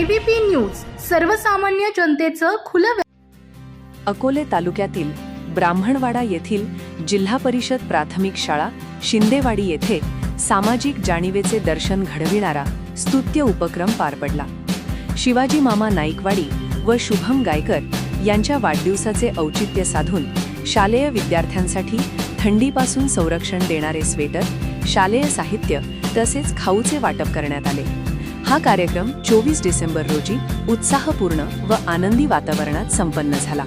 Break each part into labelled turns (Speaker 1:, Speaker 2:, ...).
Speaker 1: ABP news सर्वसामान्य जनतेचं खुलं.
Speaker 2: अकोले तालुक्यातील ब्राह्मणवाडा येथील जिल्हा परिषद प्राथमिक शाळा शिंदेवाडी येथे सामाजिक जाणीवेचे दर्शन घडविणारा स्तुत्य उपक्रम पार पडला. शिवाजी मामा नाईकवाडी व शुभम गायकर यांच्या वाढदिवसाचे औचित्य साधून शालेय विद्यार्थ्यांसाठी थंडीपासून संरक्षण देणारे स्वेटर, शालेय साहित्य तसेच खाऊचे वाटप करण्यात आले. हा कार्यक्रम 24 डिसेंबर रोजी उत्साहपूर्ण व आनंदी वातावरणात संपन्न झाला.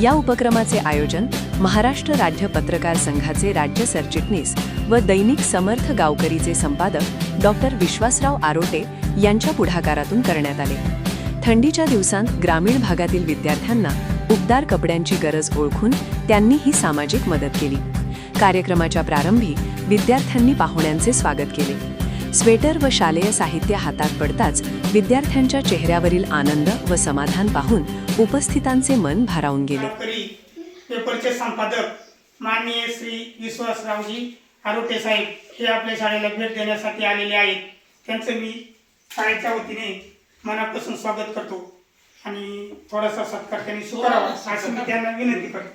Speaker 2: या उपक्रमाचे आयोजन महाराष्ट्र राज्य पत्रकार संघाचे राज्य सरचिटणीस व दैनिक समर्थ गावकरीचे संपादक डॉक्टर विश्वासराव आरोटे यांच्या पुढाकारातून करण्यात आले. थंडीच्या दिवसांत ग्रामीण भागातील विद्यार्थ्यांना उबदार कपड्यांची गरज ओळखून त्यांनी ही सामाजिक मदत केली. कार्यक्रमाच्या प्रारंभी विद्यार्थ्यांनी पाहुण्यांचे स्वागत केले. स्वेटर व शालेय साहित्य हातात पडताच विद्यार्थ्यांच्या चेहऱ्यावरील आनंद व समाधान पाहून उपस्थितांचे मन भारावून गेले.
Speaker 3: पेपरचे संपादक माननीय श्री विश्वासरावजी आरोटे साहेब हे आपल्या शाळेला भेट देण्यासाठी आलेले आहेत. त्यांचं मी शाळेच्या वतीने मनापासून स्वागत करतो आणि थोडासा सत्कार त्यांनी स्वीकारावा असं मी त्यांना विनंती करतो.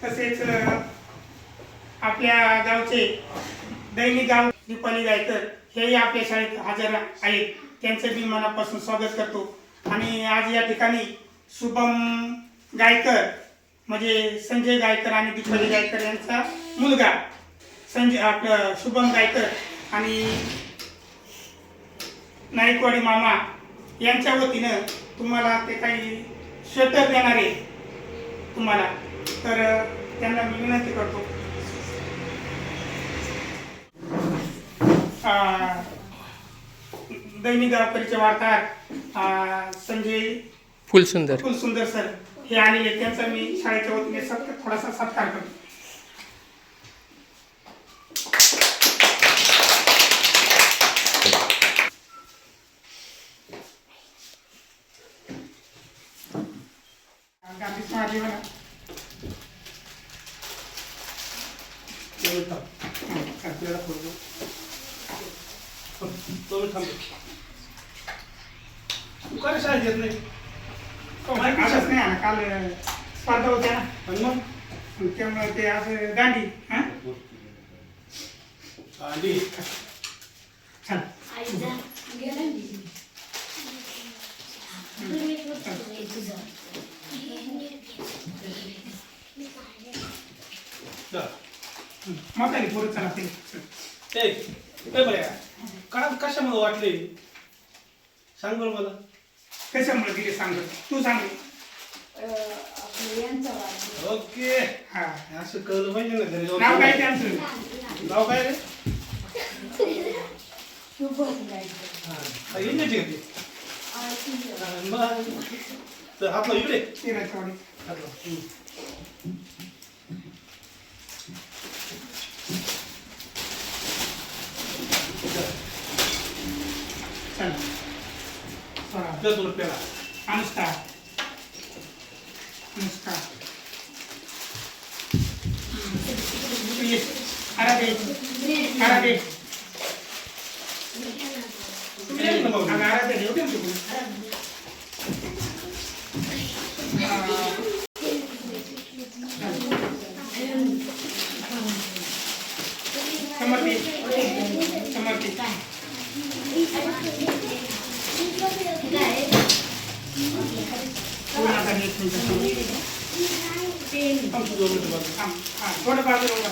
Speaker 3: तसेच आपल्या गावचे दैनिक गाव दीपाली गायकर हेही आपल्या शाळेत हजर आहेत. त्यांचं मी मनापासून स्वागत करतो. आणि आज या ठिकाणी शुभम गायकर म्हणजे संजय गायकर आणि दीपाली गायकर यांचा मुलगा आपलं शुभम गायकर आणि नाईकवाडी मामा यांच्या वतीनं तुम्हाला ते काही स्वेटर देणार आहे तुम्हाला, तर त्यांना मी विनंती करतो. दैनिक गावकरीचे वार्ताहर संजय फुलसुंदर सर हे आलेले, त्यांचा मी शाळेच्या वतीने थोडासा सत्कार करतो. शाळेत येत नाही काल स्पर्धा होत्या ना, मग त्यामुळे ते असं दांडी छान मोठ्याने पोरं चला ते
Speaker 4: कशामुळे वाटले सांग बरं मला.
Speaker 3: कशामुळे दिले सांग, तू सांग.
Speaker 4: ओके, हा असं कळलं पाहिजे ना. घरी
Speaker 3: नाव काय त्यांचं?
Speaker 4: नाव काय रे? आपलं इकडे
Speaker 3: पेला अनुष्का आराधे थोडं बाजूला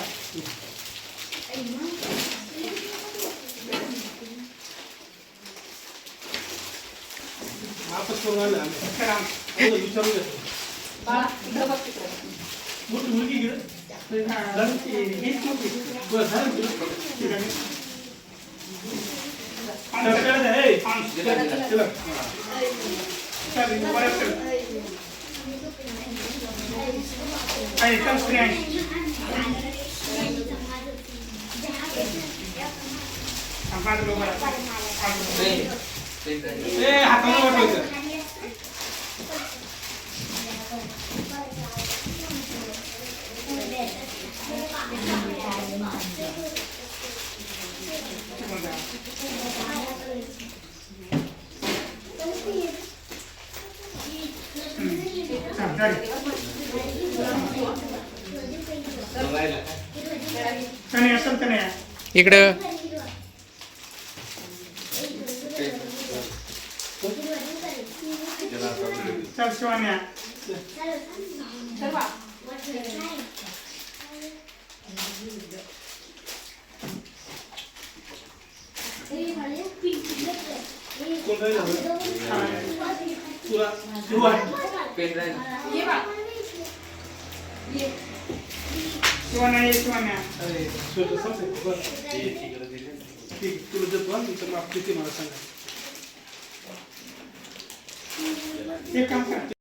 Speaker 4: वापस करून आले आम्ही विचारून घेतो. मोठी मुलगी गेलं
Speaker 3: हाताला वाटवायचं. तनया चल तनया
Speaker 5: इकडं
Speaker 3: चल शिवान्या
Speaker 4: कोण राहिलं तुला
Speaker 3: शिवान
Speaker 5: पेन राहील
Speaker 3: शिवान्या ये शिवान्या
Speaker 4: अरे स्वेटर संपले बरं ठीक तुला देतो आणि तर माप किती मला सांगा
Speaker 3: एक काम कर